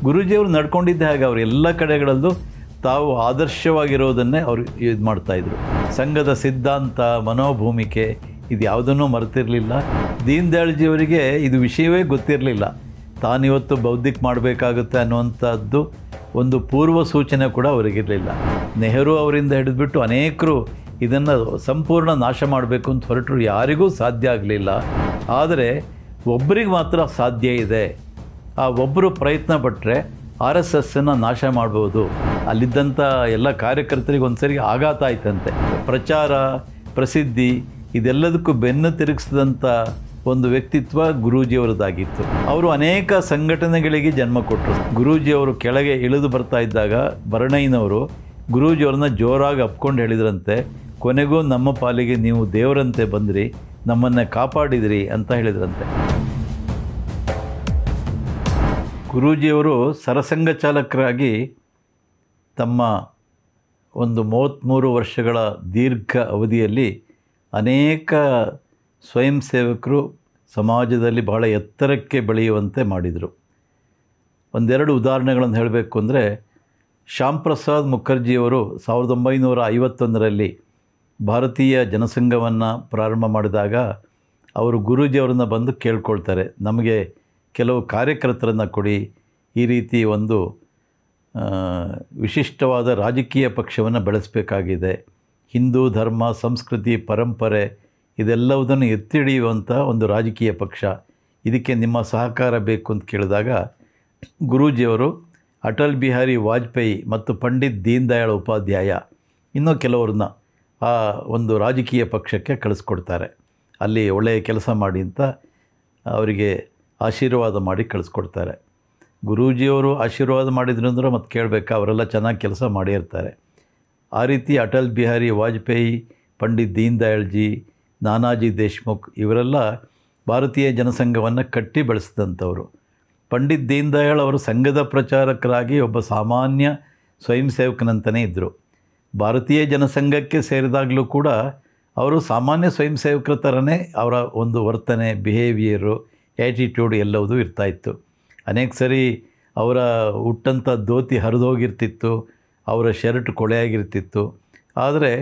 ಗುರೂಜಿಯವರು ನಡ್ಕೊಂಡಿದ್ದೆ ಹಾಗೆ ಅವರು ಎಲ್ಲ ಕಡೆಗಳಲ್ಲೂ ತಾವು ಆದರ್ಶವಾಗಿರೋದನ್ನೇ ಅವರು ಇದು ಮಾಡ್ತಾಯಿದ್ರು. ಸಂಘದ ಸಿದ್ಧಾಂತ, ಮನೋಭೂಮಿಕೆ ಇದು ಯಾವುದನ್ನೂ ಮರೆತಿರಲಿಲ್ಲ. ದೀನ್ ದಯಾಳ್ಜಿಯವರಿಗೆ ಇದು ವಿಷಯವೇ ಗೊತ್ತಿರಲಿಲ್ಲ. ತಾನಿವತ್ತು ಬೌದ್ಧಿಕ ಮಾಡಬೇಕಾಗುತ್ತೆ ಅನ್ನುವಂಥದ್ದು ಒಂದು ಪೂರ್ವ ಸೂಚನೆ ಕೂಡ ಅವರಿಗಿರಲಿಲ್ಲ. ನೆಹರು ಅವರಿಂದ ಹಿಡಿದುಬಿಟ್ಟು ಅನೇಕರು ಇದನ್ನು ಸಂಪೂರ್ಣ ನಾಶ ಮಾಡಬೇಕು ಅಂತ ಹೊರಟರು, ಯಾರಿಗೂ ಸಾಧ್ಯ ಆಗಲಿಲ್ಲ. ಆದರೆ ಒಬ್ಬರಿಗೆ ಮಾತ್ರ ಸಾಧ್ಯ ಇದೆ. ಆ ಒಬ್ಬರು ಪ್ರಯತ್ನ ಪಟ್ಟರೆ ಆರ್ ಎಸ್ ಎಸ್ಸನ್ನು ನಾಶ ಮಾಡ್ಬೋದು. ಅಲ್ಲಿದ್ದಂಥ ಎಲ್ಲ ಕಾರ್ಯಕರ್ತರಿಗೆ ಒಂದು ಸರಿ ಆಘಾತ ಆಯ್ತಂತೆ. ಪ್ರಚಾರ, ಪ್ರಸಿದ್ಧಿ ಇದೆಲ್ಲದಕ್ಕೂ ಬೆನ್ನು ತಿರುಗಿಸಿದಂಥ ಒಂದು ವ್ಯಕ್ತಿತ್ವ ಗುರೂಜಿಯವರದ್ದಾಗಿತ್ತು. ಅವರು ಅನೇಕ ಸಂಘಟನೆಗಳಿಗೆ ಜನ್ಮ ಕೊಟ್ಟರು. ಗುರೂಜಿಯವರು ಕೆಳಗೆ ಇಳಿದು ಬರ್ತಾ ಇದ್ದಾಗ ಬರಣಯ್ಯನವರು ಗುರೂಜಿಯವ್ರನ್ನ ಜೋರಾಗಿ ಅಪ್ಕೊಂಡು ಹೇಳಿದ್ರಂತೆ, ಕೊನೆಗೂ ನಮ್ಮ ಪಾಲಿಗೆ ನೀವು ದೇವರಂತೆ ಬಂದ್ರಿ, ನಮ್ಮನ್ನು ಕಾಪಾಡಿದ್ರಿ ಅಂತ ಹೇಳಿದ್ರಂತೆ. ಗುರೂಜಿಯವರು ಸರಸಂಘ ಚಾಲಕರಾಗಿ ತಮ್ಮ ಒಂದು 33 ವರ್ಷಗಳ ದೀರ್ಘ ಅವಧಿಯಲ್ಲಿ ಅನೇಕ ಸ್ವಯಂ ಸೇವಕರು ಸಮಾಜದಲ್ಲಿ ಬಹಳ ಎತ್ತರಕ್ಕೆ ಬೆಳೆಯುವಂತೆ ಮಾಡಿದರು. ಒಂದೆರಡು ಉದಾಹರಣೆಗಳನ್ನು ಹೇಳಬೇಕು ಅಂದರೆ, ಶ್ಯಾಮ್ ಪ್ರಸಾದ್ ಮುಖರ್ಜಿಯವರು 1951ರಲ್ಲಿ ಭಾರತೀಯ ಜನಸಂಘವನ್ನು ಪ್ರಾರಂಭ ಮಾಡಿದಾಗ ಅವರು ಗುರೂಜಿಯವರನ್ನ ಬಂದು ಕೇಳ್ಕೊಳ್ತಾರೆ, ನಮಗೆ ಕೆಲವು ಕಾರ್ಯಕರ್ತರನ್ನು ಕೊಡಿ, ಈ ರೀತಿ ಒಂದು ವಿಶಿಷ್ಟವಾದ ರಾಜಕೀಯ ಪಕ್ಷವನ್ನು ಬೆಳೆಸಬೇಕಾಗಿದೆ, ಹಿಂದೂ ಧರ್ಮ, ಸಂಸ್ಕೃತಿ, ಪರಂಪರೆ ಇದೆಲ್ಲವುದನ್ನು ಎತ್ತಿ ಹಿಡಿಯುವಂಥ ಒಂದು ರಾಜಕೀಯ ಪಕ್ಷ, ಇದಕ್ಕೆ ನಿಮ್ಮ ಸಹಕಾರ ಬೇಕು ಅಂತ ಕೇಳಿದಾಗ ಗುರೂಜಿಯವರು ಅಟಲ್ ಬಿಹಾರಿ ವಾಜಪೇಯಿ ಮತ್ತು ಪಂಡಿತ್ ದೀನ್ ದಯಾಳ್ ಉಪಾಧ್ಯಾಯ ಇನ್ನೂ ಕೆಲವ್ರನ್ನ ಆ ಒಂದು ರಾಜಕೀಯ ಪಕ್ಷಕ್ಕೆ ಕಳಿಸ್ಕೊಡ್ತಾರೆ. ಅಲ್ಲಿ ಒಳ್ಳೆಯ ಕೆಲಸ ಮಾಡಿ ಅಂತ ಅವರಿಗೆ ಆಶೀರ್ವಾದ ಮಾಡಿ ಕಳಿಸ್ಕೊಡ್ತಾರೆ. ಗುರೂಜಿಯವರು ಆಶೀರ್ವಾದ ಮಾಡಿದ್ರು ಅಂದ್ರೆ ಮತ್ತೆ ಕೇಳಬೇಕಾ, ಅವರೆಲ್ಲ ಚೆನ್ನಾಗಿ ಕೆಲಸ ಮಾಡಿರ್ತಾರೆ. ಆ ರೀತಿ ಅಟಲ್ ಬಿಹಾರಿ ವಾಜಪೇಯಿ, ಪಂಡಿತ್ ದೀನ್ ದಯಾಳ್ಜಿ, ನಾನಾಜಿ ದೇಶ್ಮುಖ್ ಇವರೆಲ್ಲ ಭಾರತೀಯ ಜನಸಂಘವನ್ನು ಕಟ್ಟಿ ಬೆಳೆಸಿದಂಥವರು. ಪಂಡಿತ್ ದೀನ್ ದಯಾಳ್ ಅವರು ಸಂಘದ ಪ್ರಚಾರಕರಾಗಿ ಒಬ್ಬ ಸಾಮಾನ್ಯ ಸ್ವಯಂ ಸೇವಕನಂತಲೇ ಇದ್ದರು. ಭಾರತೀಯ ಜನಸಂಘಕ್ಕೆ ಸೇರಿದಾಗಲೂ ಕೂಡ ಅವರು ಸಾಮಾನ್ಯ ಸ್ವಯಂ ಸೇವಕರ ಥರನೇ ಅವರ ಒಂದು ವರ್ತನೆ, ಬಿಹೇವಿಯರು, ಆ್ಯಟಿಟ್ಯೂಡ್ ಎಲ್ಲವೂ ಇರ್ತಾಯಿತ್ತು. ಅನೇಕ ಸರಿ ಅವರ ಹುಟ್ಟಂಥ ಧೋತಿ ಹರಿದೋಗಿರ್ತಿತ್ತು, ಅವರ ಶರ್ಟ್ ಕೊಳೆಯಾಗಿರ್ತಿತ್ತು. ಆದರೆ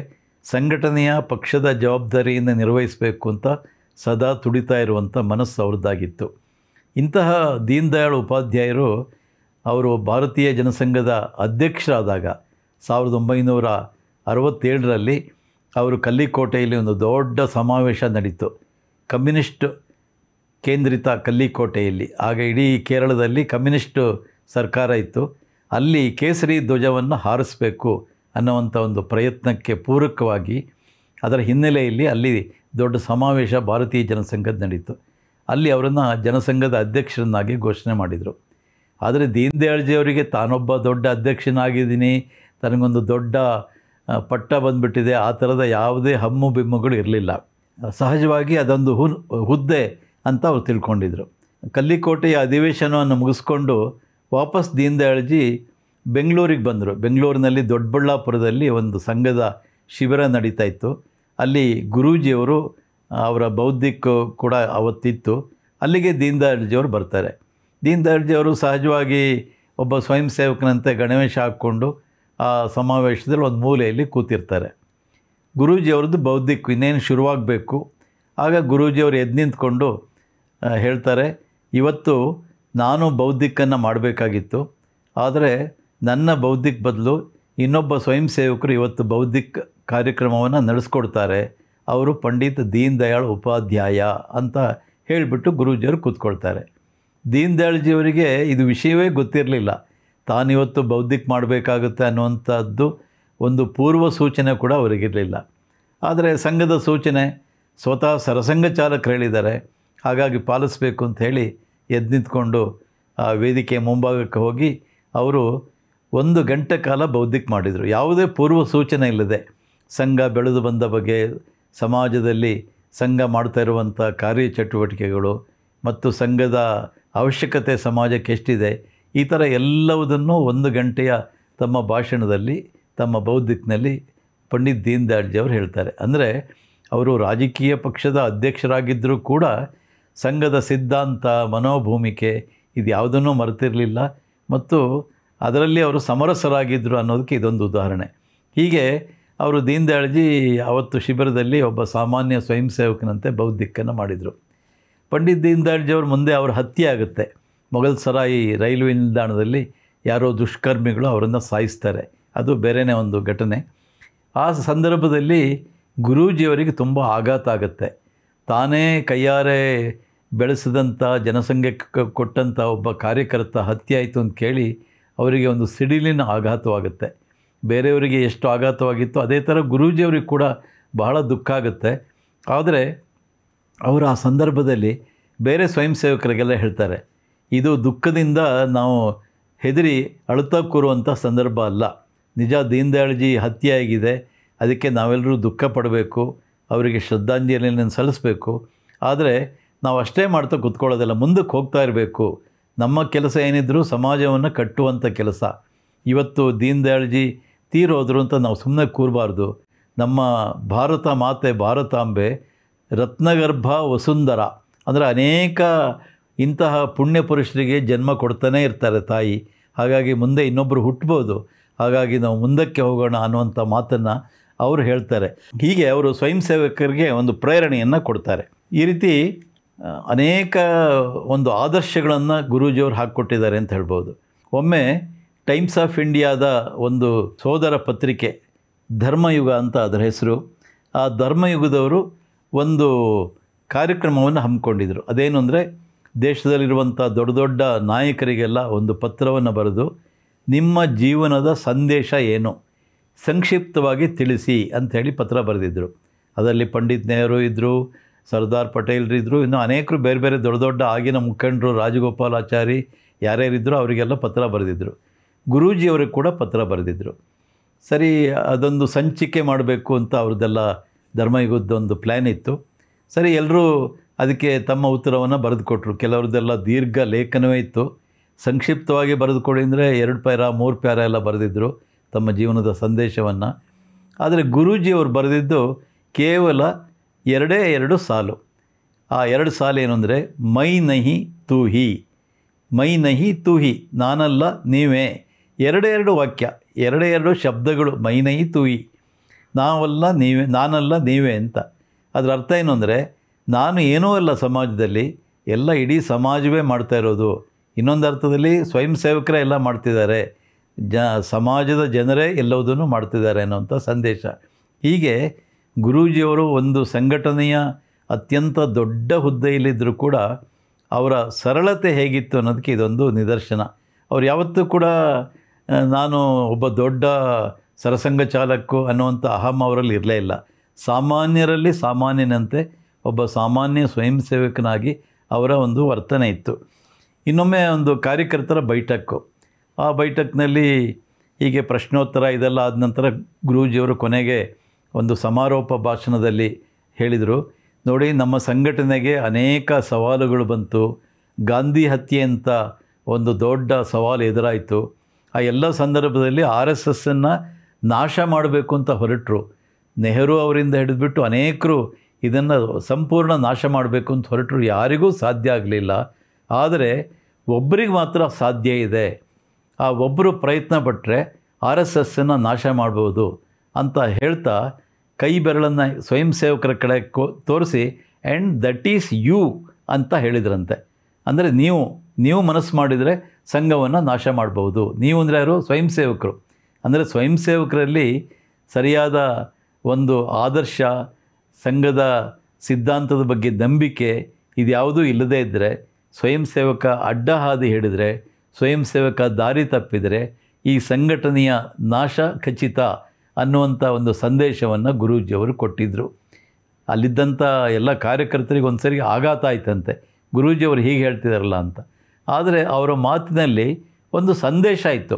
ಸಂಘಟನೆಯ ಪಕ್ಷದ ಜವಾಬ್ದಾರಿಯನ್ನು ನಿರ್ವಹಿಸಬೇಕು ಅಂತ ಸದಾ ತುಡಿತಾ ಇರುವಂಥ ಮನಸ್ಸು ಅವ್ರದ್ದಾಗಿತ್ತು. ಇಂತಹ ದೀನ್ ದಯಾಳ್ ಉಪಾಧ್ಯಾಯರು ಅವರು ಭಾರತೀಯ ಜನಸಂಘದ ಅಧ್ಯಕ್ಷರಾದಾಗ 1967ರಲ್ಲಿ ಅವರು ಕಲ್ಲಿಕೋಟೆಯಲ್ಲಿ ಒಂದು ದೊಡ್ಡ ಸಮಾವೇಶ ನಡೀತು. ಕಮ್ಯುನಿಸ್ಟ್ ಕೇಂದ್ರಿತ ಕಲ್ಲಿಕೋಟೆಯಲ್ಲಿ, ಆಗ ಇಡೀ ಕೇರಳದಲ್ಲಿ ಕಮ್ಯುನಿಸ್ಟ್ ಸರ್ಕಾರ ಇತ್ತು. ಅಲ್ಲಿ ಕೇಸರಿ ಧ್ವಜವನ್ನು ಹಾರಿಸಬೇಕು ಅನ್ನುವಂಥ ಒಂದು ಪ್ರಯತ್ನಕ್ಕೆ ಪೂರಕವಾಗಿ ಅದರ ಹಿನ್ನೆಲೆಯಲ್ಲಿ ಅಲ್ಲಿ ದೊಡ್ಡ ಸಮಾವೇಶ ಭಾರತೀಯ ಜನಸಂಘದ ನಡೀತು. ಅಲ್ಲಿ ಅವರನ್ನು ಜನಸಂಘದ ಅಧ್ಯಕ್ಷರನ್ನಾಗಿ ಘೋಷಣೆ ಮಾಡಿದರು. ಆದರೆ ದೀನ್ ದಯಾಳ್ಜಿಯವರಿಗೆ ತಾನೊಬ್ಬ ದೊಡ್ಡ ಅಧ್ಯಕ್ಷನಾಗಿದ್ದೀನಿ, ತನಗೊಂದು ದೊಡ್ಡ ಪಟ್ಟ ಬಂದುಬಿಟ್ಟಿದೆ, ಆ ಥರದ ಯಾವುದೇ ಹಮ್ಮು ಬಿಮ್ಮುಗಳು ಇರಲಿಲ್ಲ. ಸಹಜವಾಗಿ ಅದೊಂದು ಹುದ್ದೆ ಅಂತ ಅವ್ರು ತಿಳ್ಕೊಂಡಿದ್ರು. ಕಲ್ಲಿಕೋಟೆಯ ಅಧಿವೇಶನವನ್ನು ಮುಗಿಸ್ಕೊಂಡು ವಾಪಸ್ ದೀನ್ ದಯಾಳ್ಜಿ ಬೆಂಗಳೂರಿಗೆ ಬಂದರು. ಬೆಂಗಳೂರಿನಲ್ಲಿ ದೊಡ್ಡಬಳ್ಳಾಪುರದಲ್ಲಿ ಒಂದು ಸಂಘದ ಶಿಬಿರ ನಡೀತಾ ಇತ್ತು. ಅಲ್ಲಿ ಗುರೂಜಿಯವರು ಅವರ ಬೌದ್ಧಿಕ ಕೂಡ ಅವತ್ತಿತ್ತು. ಅಲ್ಲಿಗೆ ದೀನ್ ದಯಾಳ್ಜಿಯವರು ಬರ್ತಾರೆ. ದೀನ್ ದಯಾಳ್ಜಿಯವರು ಸಹಜವಾಗಿ ಒಬ್ಬ ಸ್ವಯಂ ಸೇವಕನಂತೆ ಗಣವೇಶ ಹಾಕ್ಕೊಂಡು ಆ ಸಮಾವೇಶದಲ್ಲಿ ಒಂದು ಮೂಲೆಯಲ್ಲಿ ಕೂತಿರ್ತಾರೆ. ಗುರೂಜಿಯವ್ರದ್ದು ಬೌದ್ಧಿಕ ಇನ್ನೇನು ಶುರುವಾಗಬೇಕು. ಆಗ ಗುರೂಜಿಯವರು ಎದ್ದು ನಿಂತ್ಕೊಂಡು ಹೇಳ್ತಾರೆ, ಇವತ್ತು ನಾನು ಬೌದ್ಧಿಕನ್ನು ಮಾಡಬೇಕಾಗಿತ್ತು, ಆದರೆ ನನ್ನ ಬೌದ್ಧಿಕ ಬದಲು ಇನ್ನೊಬ್ಬ ಸ್ವಯಂ ಸೇವಕರು ಇವತ್ತು ಬೌದ್ಧಿಕ ಕಾರ್ಯಕ್ರಮವನ್ನು ನಡೆಸ್ಕೊಡ್ತಾರೆ, ಅವರು ಪಂಡಿತ್ ದೀನ್ ದಯಾಳ್ ಉಪಾಧ್ಯಾಯ ಅಂತ ಹೇಳಿಬಿಟ್ಟು ಗುರೂಜಿಯವರು ಕೂತ್ಕೊಳ್ತಾರೆ. ದೀನ್ ದಯಾಳ್ಜಿಯವರಿಗೆ ಇದು ವಿಷಯವೇ ಗೊತ್ತಿರಲಿಲ್ಲ. ತಾನಿವತ್ತು ಬೌದ್ಧಿಕ ಮಾಡಬೇಕಾಗುತ್ತೆ ಅನ್ನುವಂಥದ್ದು ಒಂದು ಪೂರ್ವ ಸೂಚನೆ ಕೂಡ ಅವರಿಗಿರಲಿಲ್ಲ. ಆದರೆ ಸಂಘದ ಸೂಚನೆ ಸ್ವತಃ ಸರಸಂಘ ಚಾಲಕರು ಹೇಳಿದ್ದಾರೆ, ಹಾಗಾಗಿ ಪಾಲಿಸಬೇಕು ಅಂತ ಹೇಳಿ ಎದ್ದು ನಿಂತ್ಕೊಂಡು ಆ ವೇದಿಕೆ ಮುಂಭಾಗಕ್ಕೆ ಹೋಗಿ ಅವರು 1 ಗಂಟೆ ಕಾಲ ಬೌದ್ಧಿಕ ಮಾಡಿದರು. ಯಾವುದೇ ಪೂರ್ವ ಸೂಚನೆ ಇಲ್ಲದೆ ಸಂಘ ಬೆಳೆದು ಬಂದ ಬಗ್ಗೆ, ಸಮಾಜದಲ್ಲಿ ಸಂಘ ಮಾಡ್ತಾ ಇರುವಂಥ ಕಾರ್ಯಚಟುವಟಿಕೆಗಳು ಮತ್ತು ಸಂಘದ ಅವಶ್ಯಕತೆ ಸಮಾಜಕ್ಕೆ ಎಷ್ಟಿದೆ, ಈ ಥರ ಎಲ್ಲವುದನ್ನು 1 ಗಂಟೆಯ ತಮ್ಮ ಭಾಷಣದಲ್ಲಿ, ತಮ್ಮ ಬೌದ್ಧಿಕನಲ್ಲಿ ಪಂಡಿತ್ ದೀನ್ ದಯಾಳ್ಜಿಯವರು ಹೇಳ್ತಾರೆ. ಅಂದರೆ ಅವರು ರಾಜಕೀಯ ಪಕ್ಷದ ಅಧ್ಯಕ್ಷರಾಗಿದ್ದರೂ ಕೂಡ ಸಂಘದ ಸಿದ್ಧಾಂತ, ಮನೋಭೂಮಿಕೆ ಇದು ಯಾವುದನ್ನೂ ಮರೆತಿರಲಿಲ್ಲ. ಮತ್ತು ಅದರಲ್ಲಿ ಅವರು ಸಮರಸರಾಗಿದ್ದರು ಅನ್ನೋದಕ್ಕೆ ಇದೊಂದು ಉದಾಹರಣೆ. ಹೀಗೆ ಅವರು ದೀನ್ ದಯಾಳ್ಜಿ ಅವತ್ತು ಶಿಬಿರದಲ್ಲಿ ಒಬ್ಬ ಸಾಮಾನ್ಯ ಸ್ವಯಂ ಸೇವಕನಂತೆ ಬೌದ್ಧಿಕನ್ನು ಮಾಡಿದರು. ಪಂಡಿತ್ ದೀನ್ ದಯಾಳ್ಜಿ ಅವರು ಮುಂದೆ ಅವರ ಹತ್ಯೆ ಆಗುತ್ತೆ. ಮೊಘಲ್ ಸರಾಯಿ ರೈಲ್ವೆ ನಿಲ್ದಾಣದಲ್ಲಿ ಯಾರೋ ದುಷ್ಕರ್ಮಿಗಳು ಅವರನ್ನು ಸಾಯಿಸ್ತಾರೆ. ಅದು ಬೇರೆಯೇ ಒಂದು ಘಟನೆ. ಆ ಸಂದರ್ಭದಲ್ಲಿ ಗುರೂಜಿಯವರಿಗೆ ತುಂಬ ಆಘಾತ ಆಗುತ್ತೆ. ತಾನೇ ಕೈಯಾರೆ ಬೆಳೆಸಿದಂಥ ಜನಸಂಘಕ್ಕೆ ಕೊಟ್ಟಂಥ ಒಬ್ಬ ಕಾರ್ಯಕರ್ತ ಹತ್ಯೆ ಆಯಿತು ಅಂತ ಕೇಳಿ ಅವರಿಗೆ ಒಂದು ಸಿಡಿಲಿನ ಆಘಾತವಾಗುತ್ತೆ. ಬೇರೆಯವರಿಗೆ ಎಷ್ಟು ಆಘಾತವಾಗಿತ್ತು ಅದೇ ಥರ ಗುರೂಜಿಯವ್ರಿಗೆ ಕೂಡ ಬಹಳ ದುಃಖ ಆಗುತ್ತೆ. ಆದರೆ ಅವರು ಆ ಸಂದರ್ಭದಲ್ಲಿ ಬೇರೆ ಸ್ವಯಂ ಸೇವಕರಿಗೆಲ್ಲ ಹೇಳ್ತಾರೆ, ಇದು ದುಃಖದಿಂದ ನಾವು ಹೆದರಿ ಅಳುತ್ತಾ ಕೂರುವಂಥ ಸಂದರ್ಭ ಅಲ್ಲ. ನಿಜ ದೀನ್ ದಯಾಳ್ಜಿ ಹತ್ಯೆ ಆಗಿದೆ, ಅದಕ್ಕೆ ನಾವೆಲ್ಲರೂ ದುಃಖ ಪಡಬೇಕು, ಅವರಿಗೆ ಶ್ರದ್ಧಾಂಜಲಿಯನ್ನು ಸಲ್ಲಿಸಬೇಕು. ಆದರೆ ನಾವು ಅಷ್ಟೇ ಮಾಡ್ತಾ ಕೂತ್ಕೊಳ್ಳೋದಲ್ಲ, ಮುಂದಕ್ಕೆ ಹೋಗ್ತಾ ಇರಬೇಕು. ನಮ್ಮ ಕೆಲಸ ಏನಿದ್ರೂ ಸಮಾಜವನ್ನು ಕಟ್ಟುವಂಥ ಕೆಲಸ. ಇವತ್ತು ದೀನ್ ದಯಾಳ್ಜಿ ತೀರೋದ್ರು ಅಂತ ನಾವು ಸುಮ್ಮನೆ ಕೂರಬಾರ್ದು. ನಮ್ಮ ಭಾರತ ಮಾತೆ ಭಾರತಾಂಬೆ ರತ್ನಗರ್ಭ ವಸುಂಧರ, ಅಂದರೆ ಅನೇಕ ಇಂತಹ ಪುಣ್ಯ ಪುರುಷರಿಗೆ ಜನ್ಮ ಕೊಡ್ತಾನೇ ಇರ್ತಾರೆ ತಾಯಿ. ಹಾಗಾಗಿ ಮುಂದೆ ಇನ್ನೊಬ್ಬರು ಹುಟ್ಬೋದು, ಹಾಗಾಗಿ ನಾವು ಮುಂದಕ್ಕೆ ಹೋಗೋಣ ಅನ್ನುವಂಥ ಮಾತನ್ನು ಅವರು ಹೇಳ್ತಾರೆ. ಹೀಗೆ ಅವರು ಸ್ವಯಂ ಸೇವಕರಿಗೆ ಒಂದು ಪ್ರೇರಣೆಯನ್ನು ಕೊಡ್ತಾರೆ. ಈ ರೀತಿ ಅನೇಕ ಒಂದು ಆದರ್ಶಗಳನ್ನು ಗುರೂಜಿಯವರು ಹಾಕ್ಕೊಟ್ಟಿದ್ದಾರೆ ಅಂತ ಹೇಳ್ಬೋದು. ಒಮ್ಮೆ ಟೈಮ್ಸ್ ಆಫ್ ಇಂಡಿಯಾದ ಒಂದು ಸೋದರ ಪತ್ರಿಕೆ ಧರ್ಮಯುಗ ಅಂತ ಅದರ ಹೆಸರು, ಆ ಧರ್ಮಯುಗದವರು ಒಂದು ಕಾರ್ಯಕ್ರಮವನ್ನು ಹಮ್ಮಿಕೊಂಡಿದ್ರು. ಅದೇನು ಅಂದರೆ, ದೇಶದಲ್ಲಿರುವಂಥ ದೊಡ್ಡ ದೊಡ್ಡ ನಾಯಕರಿಗೆಲ್ಲ ಒಂದು ಪತ್ರವನ್ನು ಬರೆದು ನಿಮ್ಮ ಜೀವನದ ಸಂದೇಶ ಏನು ಸಂಕ್ಷಿಪ್ತವಾಗಿ ತಿಳಿಸಿ ಅಂಥೇಳಿ ಪತ್ರ ಬರೆದಿದ್ದರು. ಅದರಲ್ಲಿ ಪಂಡಿತ್ ನೆಹರು ಇದ್ದರು, ಸರ್ದಾರ್ ಪಟೇಲ್ರಿದ್ದರು, ಇನ್ನು ಅನೇಕರು ಬೇರೆ ಬೇರೆ ದೊಡ್ಡ ದೊಡ್ಡ ಆಗಿನ ಮುಖಂಡರು, ರಾಜಗೋಪಾಲಾಚಾರಿ ಯಾರ್ಯಾರಿದ್ದರು ಅವರಿಗೆಲ್ಲ ಪತ್ರ ಬರೆದಿದ್ದರು. ಗುರೂಜಿಯವ್ರಿಗೆ ಕೂಡ ಪತ್ರ ಬರೆದಿದ್ದರು. ಸರಿ, ಅದೊಂದು ಸಂಚಿಕೆ ಮಾಡಬೇಕು ಅಂತ ಅವ್ರದ್ದೆಲ್ಲ ಧರ್ಮಯುಗದ್ದೊಂದು ಪ್ಲ್ಯಾನ್ ಇತ್ತು. ಸರಿ, ಎಲ್ಲರೂ ಅದಕ್ಕೆ ತಮ್ಮ ಉತ್ತರವನ್ನು ಬರೆದುಕೊಟ್ರು. ಕೆಲವ್ರದ್ದೆಲ್ಲ ದೀರ್ಘ ಲೇಖನವೇ ಇತ್ತು. ಸಂಕ್ಷಿಪ್ತವಾಗಿ ಬರೆದುಕೊಡಿ ಅಂದರೆ 2 ಪ್ಯಾರ 3 ಪ್ಯಾರ ಎಲ್ಲ ಬರೆದಿದ್ದರು ತಮ್ಮ ಜೀವನದ ಸಂದೇಶವನ್ನು. ಆದರೆ ಗುರೂಜಿಯವರು ಬರೆದಿದ್ದು ಕೇವಲ 2 ಸಾಲು. ಆ 2 ಸಾಲು ಏನು ಅಂದರೆ, ಮೈ ನಹಿ ತೂ ಹಿ, ಮೈ ನಹಿ ತೂ ಹಿ, ನಾನಲ್ಲ ನೀವೇ. 2 ವಾಕ್ಯ, 2 ಶಬ್ದಗಳು, ಮೈ ನಹಿ ತೂ ಹಿ, ನಾವಲ್ಲ ನೀವೇ, ನಾನಲ್ಲ ನೀವೇ ಅಂತ. ಅದರ ಅರ್ಥ ಏನು ಅಂದರೆ, ನಾನು ಏನೂ ಅಲ್ಲ ಸಮಾಜದಲ್ಲಿ, ಎಲ್ಲ ಇಡೀ ಸಮಾಜವೇ ಮಾಡ್ತಾ ಇರೋದು. ಇನ್ನೊಂದು ಅರ್ಥದಲ್ಲಿ ಸ್ವಯಂ ಸೇವಕರೇ ಎಲ್ಲ ಮಾಡ್ತಿದ್ದಾರೆ, ಸಮಾಜದ ಜನರೇ ಎಲ್ಲವುದನ್ನು ಮಾಡ್ತಿದ್ದಾರೆ ಅನ್ನೋಂಥ ಸಂದೇಶ. ಹೀಗೆ ಗುರೂಜಿಯವರು ಒಂದು ಸಂಘಟನೆಯ ಅತ್ಯಂತ ದೊಡ್ಡ ಹುದ್ದೆಯಲ್ಲಿದ್ದರೂ ಕೂಡ ಅವರ ಸರಳತೆ ಹೇಗಿತ್ತು ಅನ್ನೋದಕ್ಕೆ ಇದೊಂದು ನಿದರ್ಶನ. ಅವ್ರು ಯಾವತ್ತೂ ಕೂಡ ನಾನು ಒಬ್ಬ ದೊಡ್ಡ ಸರಸಂಘ ಚಾಲಕು ಅನ್ನುವಂಥ ಅಹಂ ಅವರಲ್ಲಿ ಇರಲೇ ಇಲ್ಲ. ಸಾಮಾನ್ಯರಲ್ಲಿ ಸಾಮಾನ್ಯನಂತೆ ಒಬ್ಬ ಸಾಮಾನ್ಯ ಸ್ವಯಂ ಸೇವಕನಾಗಿ ಅವರ ಒಂದು ವರ್ತನೆ ಇತ್ತು. ಇನ್ನೊಮ್ಮೆ ಒಂದು ಕಾರ್ಯಕರ್ತರ ಬೈಠಕ್ಕು. ಆ ಬೈಠಕ್ನಲ್ಲಿ ಹೀಗೆ ಪ್ರಶ್ನೋತ್ತರ ಇದೆಲ್ಲ ಆದ ನಂತರ ಗುರೂಜಿಯವರು ಕೊನೆಗೆ ಒಂದು ಸಮಾರೋಪ ಭಾಷಣದಲ್ಲಿ ಹೇಳಿದರು, ನೋಡಿ, ನಮ್ಮ ಸಂಘಟನೆಗೆ ಅನೇಕ ಸವಾಲುಗಳು ಬಂತು. ಗಾಂಧಿ ಹತ್ಯೆ ಅಂತ ಒಂದು ದೊಡ್ಡ ಸವಾಲು ಎದುರಾಯಿತು. ಆ ಎಲ್ಲ ಸಂದರ್ಭದಲ್ಲಿ RSSನ್ನು ನಾಶ ಮಾಡಬೇಕು ಅಂತ ಹೊರಟರು. ನೆಹರು ಅವರಿಂದ ಹಿಡಿದುಬಿಟ್ಟು ಅನೇಕರು ಇದನ್ನು ಸಂಪೂರ್ಣ ನಾಶ ಮಾಡಬೇಕು ಅಂತ ಹೊರಟರು. ಯಾರಿಗೂ ಸಾಧ್ಯ ಆಗಲಿಲ್ಲ. ಆದರೆ ಒಬ್ಬರಿಗೆ ಮಾತ್ರ ಸಾಧ್ಯ ಇದೆ. ಆ ಒಬ್ಬರು ಪ್ರಯತ್ನ ಪಟ್ಟರೆ RSSನ್ನು ನಾಶ ಮಾಡ್ಬೋದು ಅಂತ ಹೇಳ್ತಾ ಕೈ ಬೆರಳನ್ನು ಸ್ವಯಂ ಸೇವಕರ ಕಡೆ ತೋರಿಸಿ, ಆ್ಯಂಡ್ ದಟ್ ಈಸ್ ಯು ಅಂತ ಹೇಳಿದ್ರಂತೆ. ಅಂದರೆ ನೀವು ಮನಸ್ಸು ಮಾಡಿದರೆ ಸಂಘವನ್ನು ನಾಶ ಮಾಡ್ಬೋದು. ನೀವು ಅಂದರೆ ಯಾರು? ಸ್ವಯಂ ಸೇವಕರು. ಅಂದರೆ ಸ್ವಯಂ ಸೇವಕರಲ್ಲಿ ಸರಿಯಾದ ಒಂದು ಆದರ್ಶ, ಸಂಘದ ಸಿದ್ಧಾಂತದ ಬಗ್ಗೆ ನಂಬಿಕೆ ಇದ್ಯಾವುದೂ ಇಲ್ಲದೇ ಇದ್ದರೆ, ಸ್ವಯಂ ಸೇವಕ ಅಡ್ಡ ಹಾದಿ ಹಿಡಿದರೆ, ಸ್ವಯಂ ಸೇವಕ ದಾರಿ ತಪ್ಪಿದರೆ ಈ ಸಂಘಟನೆಯ ನಾಶ ಖಚಿತ ಅನ್ನುವಂಥ ಒಂದು ಸಂದೇಶವನ್ನು ಗುರೂಜಿಯವರು ಕೊಟ್ಟಿದ್ದರು. ಅಲ್ಲಿದ್ದಂಥ ಎಲ್ಲ ಕಾರ್ಯಕರ್ತರಿಗೆ ಒಂದು ಸರಿ ಆಘಾತ ಆಯ್ತಂತೆ, ಗುರೂಜಿಯವರು ಹೀಗೆ ಹೇಳ್ತಿದಾರಲ್ಲ ಅಂತ. ಆದರೆ ಅವರ ಮಾತಿನಲ್ಲಿ ಒಂದು ಸಂದೇಶ ಇತ್ತು.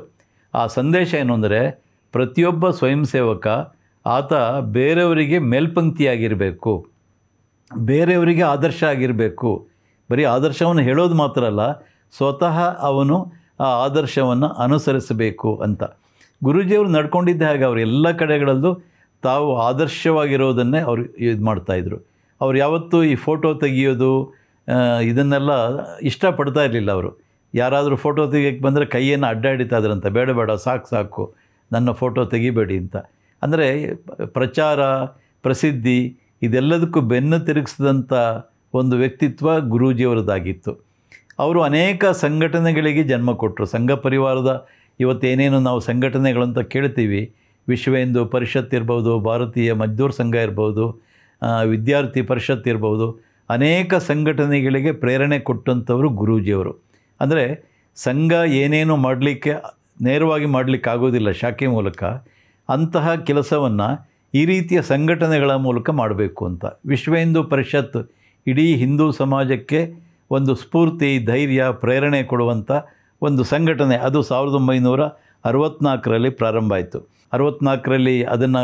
ಆ ಸಂದೇಶ ಏನು ಅಂದರೆ, ಪ್ರತಿಯೊಬ್ಬ ಸ್ವಯಂ ಸೇವಕ ಆತ ಬೇರೆಯವರಿಗೆ ಮೇಲ್ಪಂಕ್ತಿಯಾಗಿರಬೇಕು, ಬೇರೆಯವರಿಗೆ ಆದರ್ಶ ಆಗಿರಬೇಕು. ಬರೀ ಆದರ್ಶವನ್ನು ಹೇಳೋದು ಮಾತ್ರ ಅಲ್ಲ, ಸ್ವತಃ ಅವನು ಆ ಆದರ್ಶವನ್ನು ಅನುಸರಿಸಬೇಕು ಅಂತ. ಗುರೂಜಿಯವರು ನಡ್ಕೊಂಡಿದ್ದ ಹಾಗೆ ಅವರು ಎಲ್ಲ ಕಡೆಗಳಲ್ಲೂ ತಾವು ಆದರ್ಶವಾಗಿರೋದನ್ನೇ ಅವರು ಇದು ಮಾಡ್ತಾಯಿದ್ರು. ಅವ್ರು ಯಾವತ್ತೂ ಈ ಫೋಟೋ ತೆಗೆಯೋದು ಇದನ್ನೆಲ್ಲ ಇಷ್ಟಪಡ್ತಾ ಇರಲಿಲ್ಲ. ಅವರು ಯಾರಾದರೂ ಫೋಟೋ ತೆಗಿಯೋಕ್ಕೆ ಬಂದರೆ ಕೈಯನ್ನು ಅಡ್ಡ ಹಿಡಿತಾ ಇದ್ರಂತೆ, ಬೇಡ ಬೇಡ ಸಾಕು ಸಾಕು ನನ್ನ ಫೋಟೋ ತೆಗಿಬೇಡಿ ಅಂತ. ಅಂದರೆ ಪ್ರಚಾರ ಪ್ರಸಿದ್ಧಿ ಇದೆಲ್ಲದಕ್ಕೂ ಬೆನ್ನು ತಿರುಗಿಸಿದಂಥ ಒಂದು ವ್ಯಕ್ತಿತ್ವ ಗುರೂಜಿಯವರದ್ದಾಗಿತ್ತು. ಅವರು ಅನೇಕ ಸಂಘಟನೆಗಳಿಗೆ ಜನ್ಮ ಕೊಟ್ಟರು. ಸಂಘ ಪರಿವಾರದ ಇವತ್ತೇನೇನು ನಾವು ಸಂಘಟನೆಗಳಂತ ಕೇಳ್ತೀವಿ, ವಿಶ್ವ ಹಿಂದೂ ಪರಿಷತ್ ಇರ್ಬೋದು, ಭಾರತೀಯ ಮಜ್ದೂರ್ ಸಂಘ ಇರ್ಬೋದು, ವಿದ್ಯಾರ್ಥಿ ಪರಿಷತ್ ಇರ್ಬೋದು, ಅನೇಕ ಸಂಘಟನೆಗಳಿಗೆ ಪ್ರೇರಣೆ ಕೊಟ್ಟಂಥವರು ಗುರೂಜಿಯವರು. ಅಂದರೆ ಸಂಘ ಏನೇನು ಮಾಡಲಿಕ್ಕೆ ನೇರವಾಗಿ ಮಾಡಲಿಕ್ಕೆ ಆಗೋದಿಲ್ಲ ಶಾಖೆ ಮೂಲಕ, ಅಂತಹ ಕೆಲಸವನ್ನು ಈ ರೀತಿಯ ಸಂಘಟನೆಗಳ ಮೂಲಕ ಮಾಡಬೇಕು ಅಂತ. ವಿಶ್ವ ಹಿಂದೂ ಪರಿಷತ್ ಇಡೀ ಹಿಂದೂ ಸಮಾಜಕ್ಕೆ ಒಂದು ಸ್ಫೂರ್ತಿ, ಧೈರ್ಯ, ಪ್ರೇರಣೆ ಕೊಡುವಂಥ ಒಂದು ಸಂಘಟನೆ. ಅದು 1964ರಲ್ಲಿ ಪ್ರಾರಂಭ ಆಯಿತು. 64ರಲ್ಲಿ ಅದನ್ನು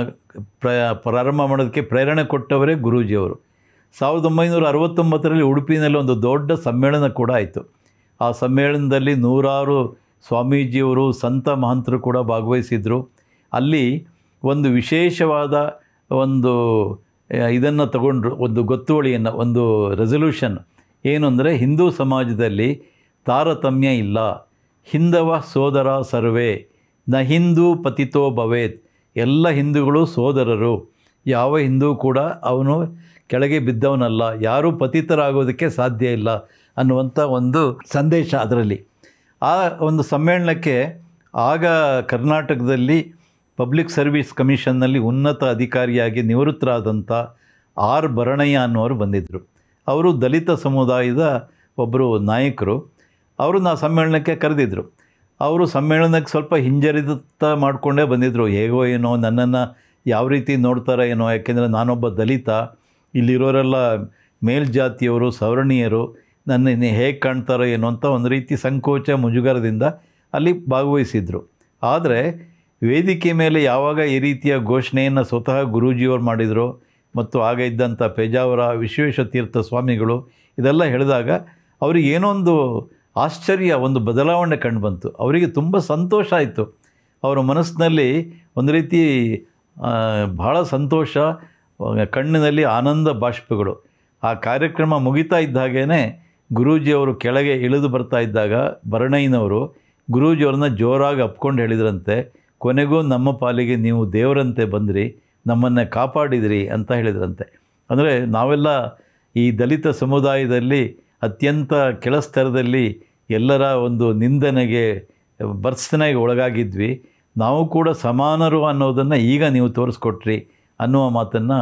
ಪ್ರಾರಂಭ ಮಾಡೋದಕ್ಕೆ ಪ್ರೇರಣೆ ಕೊಟ್ಟವರೇ ಗುರೂಜಿಯವರು. 1969ರಲ್ಲಿ ಉಡುಪಿನಲ್ಲಿ ಒಂದು ದೊಡ್ಡ ಸಮ್ಮೇಳನ ಕೂಡ ಆಯಿತು. ಆ ಸಮ್ಮೇಳನದಲ್ಲಿ ನೂರಾರು ಸ್ವಾಮೀಜಿಯವರು, ಸಂತ ಮಹಂತರು ಕೂಡ ಭಾಗವಹಿಸಿದರು. ಅಲ್ಲಿ ಒಂದು ವಿಶೇಷವಾದ ಒಂದು ಇದನ್ನು ತಗೊಂಡ್ರು, ಒಂದು ಗೊತ್ತುವಳಿಯನ್ನು, ಒಂದು ರೆಸಲ್ಯೂಷನ್. ಏನು ಅಂದರೆ, ಹಿಂದೂ ಸಮಾಜದಲ್ಲಿ ತಾರತಮ್ಯ ಇಲ್ಲ, ಹಿಂದವ ಸೋದರ ಸರ್ವೇ, ನ ಹಿಂದೂ ಪತಿತೋ ಭವೇತ್, ಎಲ್ಲ ಹಿಂದೂಗಳು ಸೋದರರು, ಯಾವ ಹಿಂದೂ ಕೂಡ ಅವನು ಕೆಳಗೆ ಬಿದ್ದವನಲ್ಲ, ಯಾರೂ ಪತಿತರಾಗೋದಕ್ಕೆ ಸಾಧ್ಯ ಇಲ್ಲ ಅನ್ನುವಂಥ ಒಂದು ಸಂದೇಶ ಅದರಲ್ಲಿ. ಆ ಒಂದು ಸಮ್ಮೇಳನಕ್ಕೆ ಆಗ ಕರ್ನಾಟಕದಲ್ಲಿ ಪಬ್ಲಿಕ್ ಸರ್ವಿಸ್ ಕಮಿಷನ್ನಲ್ಲಿ ಉನ್ನತ ಅಧಿಕಾರಿಯಾಗಿ ನಿವೃತ್ತರಾದಂಥ ಆರ್ ಭರಣಯ್ಯ ಅನ್ನೋರು ಬಂದಿದ್ದರು. ಅವರು ದಲಿತ ಸಮುದಾಯದ ಒಬ್ಬರು ನಾಯಕರು. ಅವ್ರನ್ನ ಸಮ್ಮೇಳನಕ್ಕೆ ಕರೆದಿದ್ದರು. ಅವರು ಸಮ್ಮೇಳನಕ್ಕೆ ಸ್ವಲ್ಪ ಹಿಂಜರಿತ ಮಾಡಿಕೊಂಡೇ ಬಂದಿದ್ದರು. ಹೇಗೋ ಏನೋ ನನ್ನನ್ನು ಯಾವ ರೀತಿ ನೋಡ್ತಾರೆ ಏನೋ, ಯಾಕೆಂದರೆ ನಾನೊಬ್ಬ ದಲಿತ, ಇಲ್ಲಿರೋರೆಲ್ಲ ಮೇಲ್ಜಾತಿಯವರು, ಸವರ್ಣೀಯರು, ನನ್ನನ್ನು ಹೇಗೆ ಕಾಣ್ತಾರೋ ಏನೋ ಅಂತ ಒಂದು ರೀತಿ ಸಂಕೋಚ ಮುಜುಗರದಿಂದ ಅಲ್ಲಿ ಭಾಗವಹಿಸಿದರು. ಆದರೆ ವೇದಿಕೆ ಮೇಲೆ ಯಾವಾಗ ಈ ರೀತಿಯ ಘೋಷಣೆಯನ್ನು ಸ್ವತಃ ಗುರೂಜಿಯವರು ಮಾಡಿದರು ಮತ್ತು ಆಗ ಇದ್ದಂಥ ಪೇಜಾವರ ವಿಶ್ವೇಶತೀರ್ಥ ಸ್ವಾಮಿಗಳು ಇದೆಲ್ಲ ಹೇಳಿದಾಗ ಅವರಿಗೆ ಏನೋ ಒಂದು ಆಶ್ಚರ್ಯ, ಒಂದು ಬದಲಾವಣೆ ಕಂಡುಬಂತು. ಅವರಿಗೆ ತುಂಬ ಸಂತೋಷ ಆಯಿತು. ಅವರ ಮನಸ್ಸಿನಲ್ಲಿ ಒಂದು ರೀತಿ ಬಹಳ ಸಂತೋಷ, ಕಣ್ಣಿನಲ್ಲಿ ಆನಂದ ಬಾಷ್ಪಗಳು. ಆ ಕಾರ್ಯಕ್ರಮ ಮುಗಿತಾ ಇದ್ದಾಗೇ ಗುರೂಜಿಯವರು ಕೆಳಗೆ ಇಳಿದು ಬರ್ತಾ ಇದ್ದಾಗ ಭರಣಯ್ಯನವರು ಗುರೂಜಿಯವ್ರನ್ನ ಜೋರಾಗಿ ಅಪ್ಕೊಂಡು ಹೇಳಿದ್ರಂತೆ, ಕೊನೆಗೂ ನಮ್ಮ ಪಾಲಿಗೆ ನೀವು ದೇವರಂತೆ ಬಂದ್ರಿ, ನಮ್ಮನ್ನು ಕಾಪಾಡಿದಿರಿ ಅಂತ ಹೇಳಿದ್ರಂತೆ. ಅಂದರೆ ನಾವೆಲ್ಲ ಈ ದಲಿತ ಸಮುದಾಯದಲ್ಲಿ ಅತ್ಯಂತ ಕೆಳಸ್ತರದಲ್ಲಿ ಎಲ್ಲರ ಒಂದು ನಿಂದನೆಗೆ, ಭರ್ತ್ಸನೆಗೆ ಒಳಗಾಗಿದ್ವಿ, ನಾವು ಕೂಡ ಸಮಾನರು ಅನ್ನೋದನ್ನು ಈಗ ನೀವು ತೋರಿಸ್ಕೊಟ್ರಿ ಅನ್ನುವ ಮಾತನ್ನು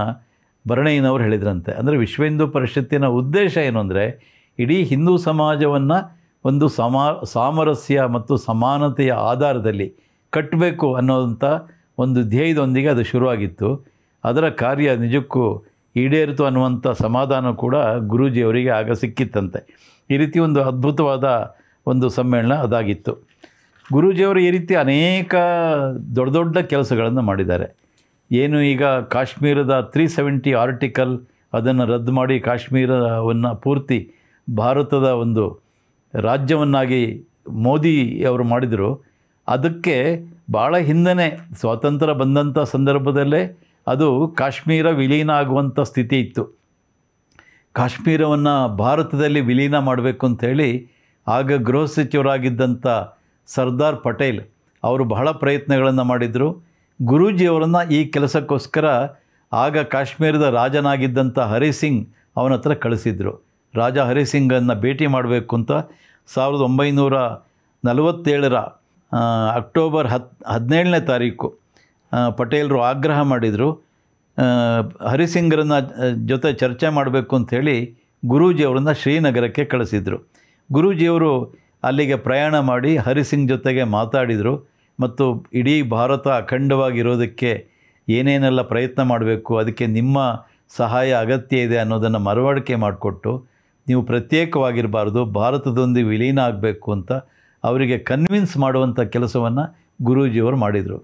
ಭರಣಯ್ಯನವರು ಹೇಳಿದ್ರಂತೆ. ಅಂದರೆ ವಿಶ್ವ ಹಿಂದೂ ಪರಿಷತ್ತಿನ ಉದ್ದೇಶ ಏನು ಅಂದರೆ, ಇಡೀ ಹಿಂದೂ ಸಮಾಜವನ್ನು ಒಂದು ಸಾಮರಸ್ಯ ಮತ್ತು ಸಮಾನತೆಯ ಆಧಾರದಲ್ಲಿ ಕಟ್ಟಬೇಕು ಅನ್ನೋಂಥ ಒಂದು ಧ್ಯೇಯದೊಂದಿಗೆ ಅದು ಶುರುವಾಗಿತ್ತು. ಅದರ ಕಾರ್ಯ ನಿಜಕ್ಕೂ ಈಡೇರಿತು ಅನ್ನುವಂಥ ಸಮಾಧಾನ ಕೂಡ ಗುರೂಜಿಯವರಿಗೆ ಆಗ ಸಿಕ್ಕಿತ್ತಂತೆ. ಈ ರೀತಿ ಒಂದು ಅದ್ಭುತವಾದ ಒಂದು ಸಮ್ಮೇಳನ ಅದಾಗಿತ್ತು. ಗುರೂಜಿಯವರು ಈ ರೀತಿ ಅನೇಕ ದೊಡ್ಡ ದೊಡ್ಡ ಕೆಲಸಗಳನ್ನು ಮಾಡಿದ್ದಾರೆ. ಏನು ಈಗ ಕಾಶ್ಮೀರದ 370 ಆರ್ಟಿಕಲ್ ಅದನ್ನು ರದ್ದು ಮಾಡಿ ಕಾಶ್ಮೀರವನ್ನು ಪೂರ್ತಿ ಭಾರತದ ಒಂದು ರಾಜ್ಯವನ್ನಾಗಿ ಮೋದಿ ಅವರು ಮಾಡಿದರು. ಅದಕ್ಕೆ ಭಾಳ ಹಿಂದೆಯೇ ಸ್ವಾತಂತ್ರ್ಯ ಬಂದಂಥ ಸಂದರ್ಭದಲ್ಲೇ ಅದು ಕಾಶ್ಮೀರ ವಿಲೀನ ಆಗುವಂಥ ಸ್ಥಿತಿ ಇತ್ತು. ಕಾಶ್ಮೀರವನ್ನು ಭಾರತದಲ್ಲಿ ವಿಲೀನ ಮಾಡಬೇಕು ಅಂಥೇಳಿ ಆಗ ಗೃಹ ಸಚಿವರಾಗಿದ್ದಂಥ ಸರ್ದಾರ್ ಪಟೇಲ್ ಅವರು ಬಹಳ ಪ್ರಯತ್ನಗಳನ್ನು ಮಾಡಿದರು. ಗುರೂಜಿಯವರನ್ನು ಈ ಕೆಲಸಕ್ಕೋಸ್ಕರ ಆಗ ಕಾಶ್ಮೀರದ ರಾಜನಾಗಿದ್ದಂಥ ಹರಿಸಿಂಗ್ ಅವನ ಹತ್ರ ಕಳಿಸಿದರು. ರಾಜ ಹರಿಸಿಂಗನ್ನು ಭೇಟಿ ಮಾಡಬೇಕು ಅಂತ 1947 ಅಕ್ಟೋಬರ್ 17ನೇ ತಾರೀಕು ಪಟೇಲರು ಆಗ್ರಹ ಮಾಡಿದರು. ಹರಿಸಿಂಗರನ್ನ ಜೊತೆ ಚರ್ಚೆ ಮಾಡಬೇಕು ಅಂಥೇಳಿ ಗುರೂಜಿಯವರನ್ನು ಶ್ರೀನಗರಕ್ಕೆ ಕಳಿಸಿದರು. ಗುರೂಜಿಯವರು ಅಲ್ಲಿಗೆ ಪ್ರಯಾಣ ಮಾಡಿ ಹರಿಸಿಂಗ್ ಜೊತೆಗೆ ಮಾತಾಡಿದರು ಮತ್ತು ಇಡೀ ಭಾರತ ಅಖಂಡವಾಗಿರೋದಕ್ಕೆ ಏನೇನೆಲ್ಲ ಪ್ರಯತ್ನ ಮಾಡಬೇಕು, ಅದಕ್ಕೆ ನಿಮ್ಮ ಸಹಾಯ ಅಗತ್ಯ ಇದೆ ಅನ್ನೋದನ್ನು ಮನವರಿಕೆ ಮಾಡಿಕೊಟ್ಟು, ನೀವು ಪ್ರತ್ಯೇಕವಾಗಿರಬಾರ್ದು, ಭಾರತದೊಂದಿಗೆ ವಿಲೀನ ಆಗಬೇಕು ಅಂತ ಅವರಿಗೆ ಕನ್ವಿನ್ಸ್ ಮಾಡುವಂಥ ಕೆಲಸವನ್ನು ಗುರೂಜಿಯವರು ಮಾಡಿದರು.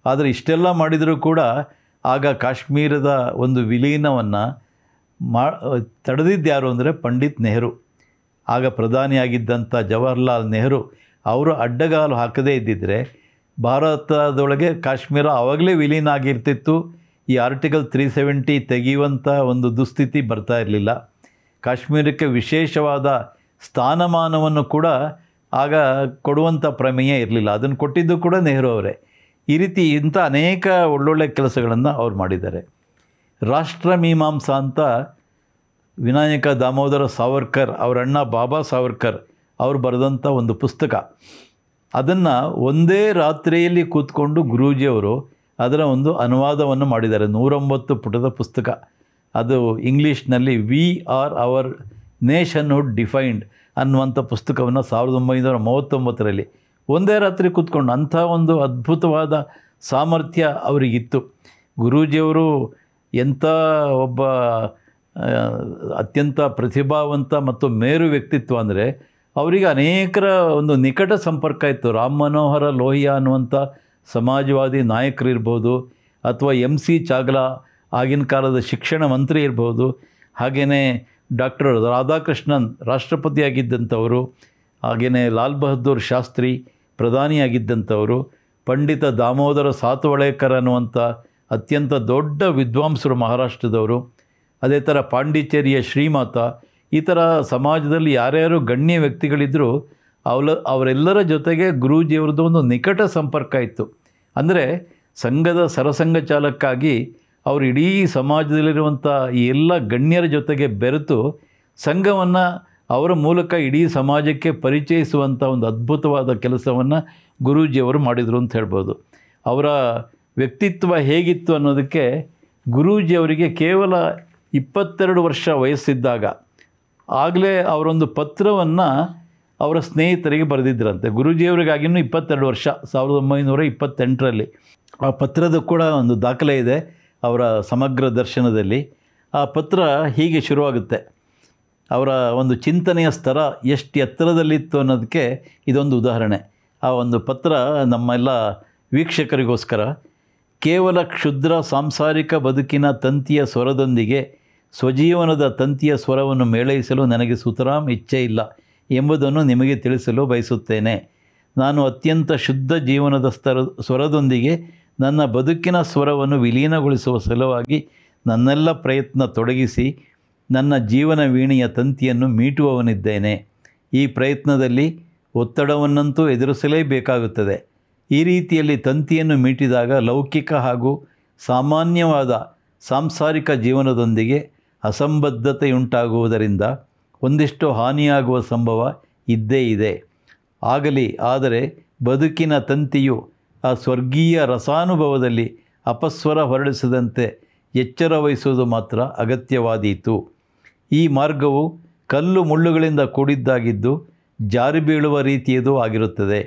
ಆದರೆ ಇಷ್ಟೆಲ್ಲ ಮಾಡಿದರೂ ಕೂಡ ಆಗ ಕಾಶ್ಮೀರದ ಒಂದು ವಿಲೀನವನ್ನು ತಡೆದಿದ್ದು ಯಾರು ಅಂದರೆ ಪಂಡಿತ್ ನೆಹರು. ಆಗ ಪ್ರಧಾನಿಯಾಗಿದ್ದಂಥ ಜವಾಹರ್ಲಾಲ್ ನೆಹರು ಅವರು ಅಡ್ಡಗಾಲು ಹಾಕದೇ ಇದ್ದಿದ್ದರೆ ಭಾರತದೊಳಗೆ ಕಾಶ್ಮೀರ ಆವಾಗಲೇ ವಿಲೀನ ಆಗಿರ್ತಿತ್ತು. ಈ ಆರ್ಟಿಕಲ್ 370 ತೆಗೆಯುವಂಥ ಒಂದು ದುಸ್ಥಿತಿ ಬರ್ತಾ ಇರಲಿಲ್ಲ. ಕಾಶ್ಮೀರಕ್ಕೆ ವಿಶೇಷವಾದ ಸ್ಥಾನಮಾನವನ್ನು ಕೂಡ ಆಗ ಕೊಡುವಂಥ ಪ್ರಮೇಯ ಇರಲಿಲ್ಲ. ಅದನ್ನು ಕೊಟ್ಟಿದ್ದು ಕೂಡ ನೆಹರು ಅವರೇ. ಈ ರೀತಿ ಇಂಥ ಅನೇಕ ಒಳ್ಳೊಳ್ಳೆ ಕೆಲಸಗಳನ್ನು ಅವ್ರು ಮಾಡಿದ್ದಾರೆ. ರಾಷ್ಟ್ರ ಮೀಮಾಂಸಾ ಅಂತ ವಿನಾಯಕ ದಾಮೋದರ ಸಾವರ್ಕರ್ ಅವರ ಅಣ್ಣ ಬಾಬಾ ಸಾವರ್ಕರ್ ಅವರು ಬರೆದಂಥ ಒಂದು ಪುಸ್ತಕ. ಅದನ್ನು ಒಂದೇ ರಾತ್ರಿಯಲ್ಲಿ ಕೂತ್ಕೊಂಡು ಗುರೂಜಿಯವರು ಅದರ ಒಂದು ಅನುವಾದವನ್ನು ಮಾಡಿದ್ದಾರೆ. 109 ಪುಟದ ಪುಸ್ತಕ. ಅದು ಇಂಗ್ಲೀಷ್ನಲ್ಲಿ we are hour nationhood defined ಅನ್ನುವಂಥ ಪುಸ್ತಕವನ್ನು 1939ರಲ್ಲಿ ಒಂದೇ ರಾತ್ರಿ ಕೂತ್ಕೊಂಡು, ಅಂಥ ಒಂದು ಅದ್ಭುತವಾದ ಸಾಮರ್ಥ್ಯ ಅವರಿಗಿತ್ತು. ಗುರೂಜಿಯವರು ಎಂಥ ಒಬ್ಬ ಅತ್ಯಂತ ಪ್ರತಿಭಾವಂತ ಮತ್ತು ಮೇರು ವ್ಯಕ್ತಿತ್ವ ಅಂದರೆ, ಅವರಿಗೆ ಅನೇಕರ ಒಂದು ನಿಕಟ ಸಂಪರ್ಕ ಇತ್ತು. ರಾಮ್ ಮನೋಹರ ಲೋಹಿಯಾ ಅನ್ನುವಂಥ ಸಮಾಜವಾದಿ ನಾಯಕರಿರ್ಬೋದು, ಅಥವಾ MC ಚಾಗ್ಲಾ ಆಗಿನ ಕಾಲದ ಶಿಕ್ಷಣ ಮಂತ್ರಿ ಇರ್ಬೋದು, ಹಾಗೆಯೇ ಡಾಕ್ಟರ್ ರಾಧಾಕೃಷ್ಣನ್ ರಾಷ್ಟ್ರಪತಿಯಾಗಿದ್ದಂಥವರು, ಹಾಗೆಯೇ ಲಾಲ್ ಬಹದ್ದೂರ್ ಶಾಸ್ತ್ರಿ ಪ್ರಧಾನಿಯಾಗಿದ್ದಂಥವರು, ಪಂಡಿತ ದಾಮೋದರ ಸಾತವಳೇಕರ್ ಅನ್ನುವಂಥ ಅತ್ಯಂತ ದೊಡ್ಡ ವಿದ್ವಾಂಸರು ಮಹಾರಾಷ್ಟ್ರದವರು, ಅದೇ ಥರ ಪಾಂಡಿಚೇರಿಯ ಶ್ರೀಮಾತಾ, ಈ ಥರ ಸಮಾಜದಲ್ಲಿ ಯಾರ್ಯಾರು ಗಣ್ಯ ವ್ಯಕ್ತಿಗಳಿದ್ದರೂ ಅವರೆಲ್ಲರ ಜೊತೆಗೆ ಗುರೂಜಿಯವ್ರದ್ದು ಒಂದು ನಿಕಟ ಸಂಪರ್ಕ ಇತ್ತು. ಅಂದರೆ ಸಂಘದ ಸರಸಂಘ ಚಾಲಕ್ಕಾಗಿ ಅವರು ಇಡೀ ಸಮಾಜದಲ್ಲಿರುವಂಥ ಈ ಎಲ್ಲ ಗಣ್ಯರ ಜೊತೆಗೆ ಬೆರೆತು ಸಂಘವನ್ನು ಅವರ ಮೂಲಕ ಇಡೀ ಸಮಾಜಕ್ಕೆ ಪರಿಚಯಿಸುವಂಥ ಒಂದು ಅದ್ಭುತವಾದ ಕೆಲಸವನ್ನು ಗುರೂಜಿಯವರು ಮಾಡಿದರು ಅಂತ ಹೇಳ್ಬೋದು. ಅವರ ವ್ಯಕ್ತಿತ್ವ ಹೇಗಿತ್ತು ಅನ್ನೋದಕ್ಕೆ, ಗುರೂಜಿಯವರಿಗೆ ಕೇವಲ 22 ವರ್ಷ ವಯಸ್ಸಿದ್ದಾಗ ಆಗಲೇ ಅವರೊಂದು ಪತ್ರವನ್ನು ಅವರ ಸ್ನೇಹಿತರಿಗೆ ಬರೆದಿದ್ದರಂತೆ. ಗುರೂಜಿಯವರಿಗಾಗಿನ್ನೂ 22 ವರ್ಷ, 1928ರಲ್ಲಿ. ಆ ಪತ್ರದ ಕೂಡ ಒಂದು ದಾಖಲೆ ಇದೆ ಅವರ ಸಮಗ್ರ ದರ್ಶನದಲ್ಲಿ. ಆ ಪತ್ರ ಹೀಗೆ ಶುರುವಾಗುತ್ತೆ. ಅವರ ಒಂದು ಚಿಂತನೆಯ ಸ್ತರ ಎಷ್ಟು ಎತ್ತರದಲ್ಲಿತ್ತು ಅನ್ನೋದಕ್ಕೆ ಇದೊಂದು ಉದಾಹರಣೆ. ಆ ಒಂದು ಪತ್ರ ನಮ್ಮೆಲ್ಲ ವೀಕ್ಷಕರಿಗೋಸ್ಕರ. ಕೇವಲ ಕ್ಷುದ್ರ ಸಾಂಸಾರಿಕ ಬದುಕಿನ ತಂತಿಯ ಸ್ವರದೊಂದಿಗೆ ಸ್ವಜೀವನದ ತಂತಿಯ ಸ್ವರವನ್ನು ಮೇಳೈಸಲು ನನಗೆ ಸುತರಾಂ ಇಚ್ಛೆ ಇಲ್ಲ ಎಂಬುದನ್ನು ನಿಮಗೆ ತಿಳಿಸಲು ಬಯಸುತ್ತೇನೆ. ನಾನು ಅತ್ಯಂತ ಶುದ್ಧ ಜೀವನದ ಸ್ವರದೊಂದಿಗೆ ನನ್ನ ಬದುಕಿನ ಸ್ವರವನ್ನು ವಿಲೀನಗೊಳಿಸುವ ಸಲುವಾಗಿ ನನ್ನೆಲ್ಲ ಪ್ರಯತ್ನ ತೊಡಗಿಸಿ ನನ್ನ ಜೀವನ ವೀಣೆಯ ತಂತಿಯನ್ನು ಮೀಟುವವನಿದ್ದೇನೆ. ಈ ಪ್ರಯತ್ನದಲ್ಲಿ ಒತ್ತಡವನ್ನಂತೂ ಎದುರಿಸಲೇಬೇಕಾಗುತ್ತದೆ. ಈ ರೀತಿಯಲ್ಲಿ ತಂತಿಯನ್ನು ಮೀಟಿದಾಗ ಲೌಕಿಕ ಹಾಗೂ ಸಾಮಾನ್ಯವಾದ ಸಾಂಸಾರಿಕ ಜೀವನದೊಂದಿಗೆ ಅಸಂಬದ್ಧತೆಯುಂಟಾಗುವುದರಿಂದ ಒಂದಿಷ್ಟು ಹಾನಿಯಾಗುವ ಸಂಭವ ಇದ್ದೇ ಇದೆ. ಆಗಲಿ, ಆದರೆ ಬದುಕಿನ ತಂತಿಯು ಆ ಸ್ವರ್ಗೀಯ ರಸಾನುಭವದಲ್ಲಿ ಅಪಸ್ವರ ಹೊರಡಿಸದಂತೆ ಎಚ್ಚರ ವಹಿಸುವುದು ಮಾತ್ರ ಅಗತ್ಯವಾದೀತು. ಈ ಮಾರ್ಗವು ಕಲ್ಲು ಮುಳ್ಳುಗಳಿಂದ ಕೂಡಿದ್ದಾಗಿದ್ದು ಜಾರಿ ಬೀಳುವ ರೀತಿಯದು ಆಗಿರುತ್ತದೆ.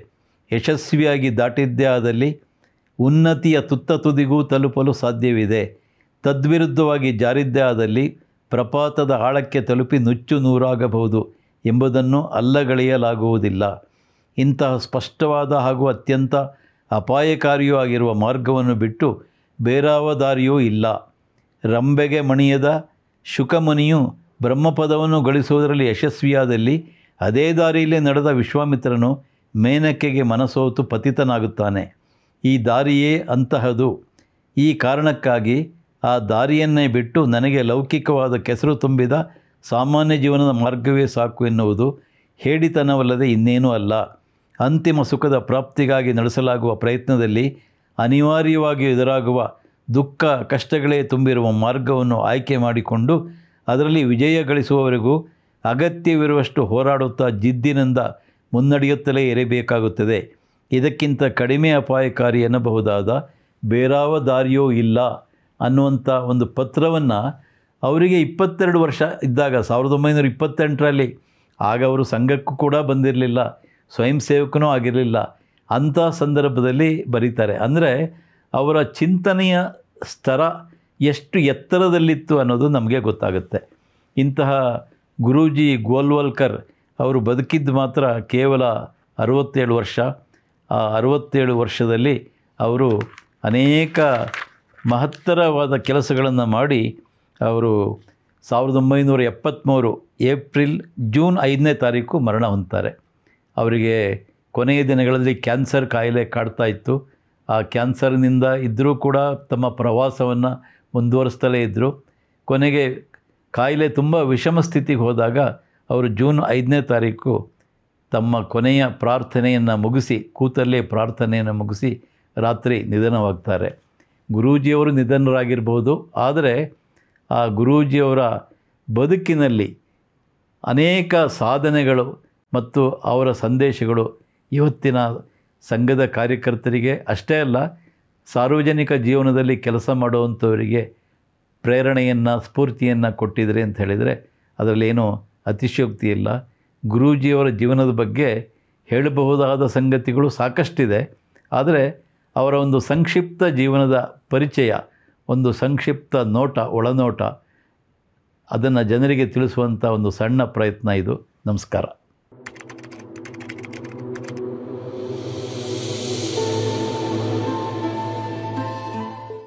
ಯಶಸ್ವಿಯಾಗಿ ದಾಟಿದ್ದೇ ಆದಲ್ಲಿ ಉನ್ನತಿಯ ತುತ್ತ ತುದಿಗೂ ತಲುಪಲು ಸಾಧ್ಯವಿದೆ. ತದ್ವಿರುದ್ಧವಾಗಿ ಜಾರಿದ್ದೇ ಆದಲ್ಲಿ ಪ್ರಪಾತದ ಆಳಕ್ಕೆ ತಲುಪಿ ನುಚ್ಚು ನೂರಾಗಬಹುದು ಎಂಬುದನ್ನು ಅಲ್ಲಗಳೆಯಲಾಗುವುದಿಲ್ಲ. ಇಂತಹ ಸ್ಪಷ್ಟವಾದ ಹಾಗೂ ಅತ್ಯಂತ ಅಪಾಯಕಾರಿಯೂ ಆಗಿರುವ ಮಾರ್ಗವನ್ನು ಬಿಟ್ಟು ಬೇರಾವ ದಾರಿಯೂ ಇಲ್ಲ. ರಂಬೆಗೆ ಮಣಿಯದ ಶುಕಮುನಿಯು ಬ್ರಹ್ಮಪದವನ್ನು ಗಳಿಸುವುದರಲ್ಲಿ ಯಶಸ್ವಿಯಾದಲ್ಲಿ ಅದೇ ದಾರಿಯಲ್ಲೇ ನಡೆದ ವಿಶ್ವಾಮಿತ್ರನು ಮೇನಕೆಗೆ ಮನಸೋತು ಪತಿತನಾಗುತ್ತಾನೆ. ಈ ದಾರಿಯೇ ಅಂತಹದು. ಈ ಕಾರಣಕ್ಕಾಗಿ ಆ ದಾರಿಯನ್ನೇ ಬಿಟ್ಟು ನನಗೆ ಲೌಕಿಕವಾದ ಕೆಸರು ತುಂಬಿದ ಸಾಮಾನ್ಯ ಜೀವನದ ಮಾರ್ಗವೇ ಸಾಕು ಎನ್ನುವುದು ಹೇಡಿತನವಲ್ಲದೆ ಇನ್ನೇನೂ ಅಲ್ಲ. ಅಂತಿಮ ಸುಖದ ಪ್ರಾಪ್ತಿಗಾಗಿ ನಡೆಸಲಾಗುವ ಪ್ರಯತ್ನದಲ್ಲಿ ಅನಿವಾರ್ಯವಾಗಿ ಎದುರಾಗುವ ದುಃಖ ಕಷ್ಟಗಳೇ ತುಂಬಿರುವ ಮಾರ್ಗವನ್ನು ಆಯ್ಕೆ ಮಾಡಿಕೊಂಡು ಅದರಲ್ಲಿ ವಿಜಯ ಗಳಿಸುವವರೆಗೂ ಅಗತ್ಯವಿರುವಷ್ಟು ಹೋರಾಡುತ್ತಾ ಜಿದ್ದಿನಿಂದ ಮುನ್ನಡೆಯುತ್ತಲೇ ಇರಬೇಕಾಗುತ್ತದೆ. ಇದಕ್ಕಿಂತ ಕಡಿಮೆ ಅಪಾಯಕಾರಿ ಎನ್ನಬಹುದಾದ ಬೇರಾವ ದಾರಿಯೂ ಇಲ್ಲ ಅನ್ನುವಂಥ ಒಂದು ಪತ್ರವನ್ನು ಅವರಿಗೆ 22 ವರ್ಷ ಇದ್ದಾಗ 1928ರಲ್ಲಿ, ಆಗ ಅವರು ಸಂಘಕ್ಕೂ ಕೂಡ ಬಂದಿರಲಿಲ್ಲ, ಸ್ವಯಂ ಸೇವಕನೂ ಆಗಿರಲಿಲ್ಲ, ಅಂಥ ಸಂದರ್ಭದಲ್ಲಿ ಬರೀತಾರೆ. ಅಂದರೆ ಅವರ ಚಿಂತನೆಯ ಸ್ತರ ಎಷ್ಟು ಎತ್ತರದಲ್ಲಿತ್ತು ಅನ್ನೋದು ನಮಗೆ ಗೊತ್ತಾಗುತ್ತೆ. ಇಂತಹ ಗುರೂಜಿ ಗೋಲ್ವಲ್ಕರ್ ಅವರು ಬದುಕಿದ್ದು ಮಾತ್ರ ಕೇವಲ 67 ವರ್ಷ. ಆ 67 ವರ್ಷದಲ್ಲಿ ಅವರು ಅನೇಕ ಮಹತ್ತರವಾದ ಕೆಲಸಗಳನ್ನು ಮಾಡಿ ಅವರು 1973 ಜೂನ್ 5ನೇ ತಾರೀಕು ಮರಣ ಹೊಂದ್ತಾರೆ. ಅವರಿಗೆ ಕೊನೆಯ ದಿನಗಳಲ್ಲಿ ಕ್ಯಾನ್ಸರ್ ಕಾಯಿಲೆ ಕಾಡ್ತಾ ಇತ್ತು. ಆ ಕ್ಯಾನ್ಸರ್ನಿಂದ ಇದ್ದರೂ ಕೂಡ ತಮ್ಮ ಪ್ರವಾಸವನ್ನು ಮುಂದುವರಿಸ್ತಲೇ ಇದ್ದರು. ಕೊನೆಗೆ ಕಾಯಿಲೆ ತುಂಬ ವಿಷಮ ಸ್ಥಿತಿಗೆ ಹೋದಾಗ ಅವರು ಜೂನ್ 5ನೇ ತಾರೀಕು ತಮ್ಮ ಕೊನೆಯ ಪ್ರಾರ್ಥನೆಯನ್ನು ಮುಗಿಸಿ, ಕೂತಲ್ಲೇ ಪ್ರಾರ್ಥನೆಯನ್ನು ಮುಗಿಸಿ ರಾತ್ರಿ ನಿಧನವಾಗ್ತಾರೆ. ಗುರೂಜಿಯವರು ನಿಧನರಾಗಿರ್ಬೋದು, ಆದರೆ ಆ ಗುರೂಜಿಯವರ ಬದುಕಿನಲ್ಲಿ ಅನೇಕ ಸಾಧನೆಗಳು ಮತ್ತು ಅವರ ಸಂದೇಶಗಳು ಇವತ್ತಿನ ಸಂಘದ ಕಾರ್ಯಕರ್ತರಿಗೆ ಅಷ್ಟೇ ಅಲ್ಲ, ಸಾರ್ವಜನಿಕ ಜೀವನದಲ್ಲಿ ಕೆಲಸ ಮಾಡುವಂಥವರಿಗೆ ಪ್ರೇರಣೆಯನ್ನು, ಸ್ಫೂರ್ತಿಯನ್ನು ಕೊಟ್ಟಿದ್ದಾರೆ ಅಂತ ಹೇಳಿದರೆ ಅದರಲ್ಲೇನೂ ಅತಿಶಯೋಕ್ತಿ ಇಲ್ಲ. ಗುರೂಜಿಯವರ ಜೀವನದ ಬಗ್ಗೆ ಹೇಳಬಹುದಾದ ಸಂಗತಿಗಳು ಸಾಕಷ್ಟಿದೆ. ಆದರೆ ಅವರ ಒಂದು ಸಂಕ್ಷಿಪ್ತ ಜೀವನದ ಪರಿಚಯ, ಒಂದು ಸಂಕ್ಷಿಪ್ತ ನೋಟ, ಒಳನೋಟ, ಅದನ್ನು ಜನರಿಗೆ ತಿಳಿಸುವಂಥ ಒಂದು ಸಣ್ಣ ಪ್ರಯತ್ನ ಇದು. ನಮಸ್ಕಾರ.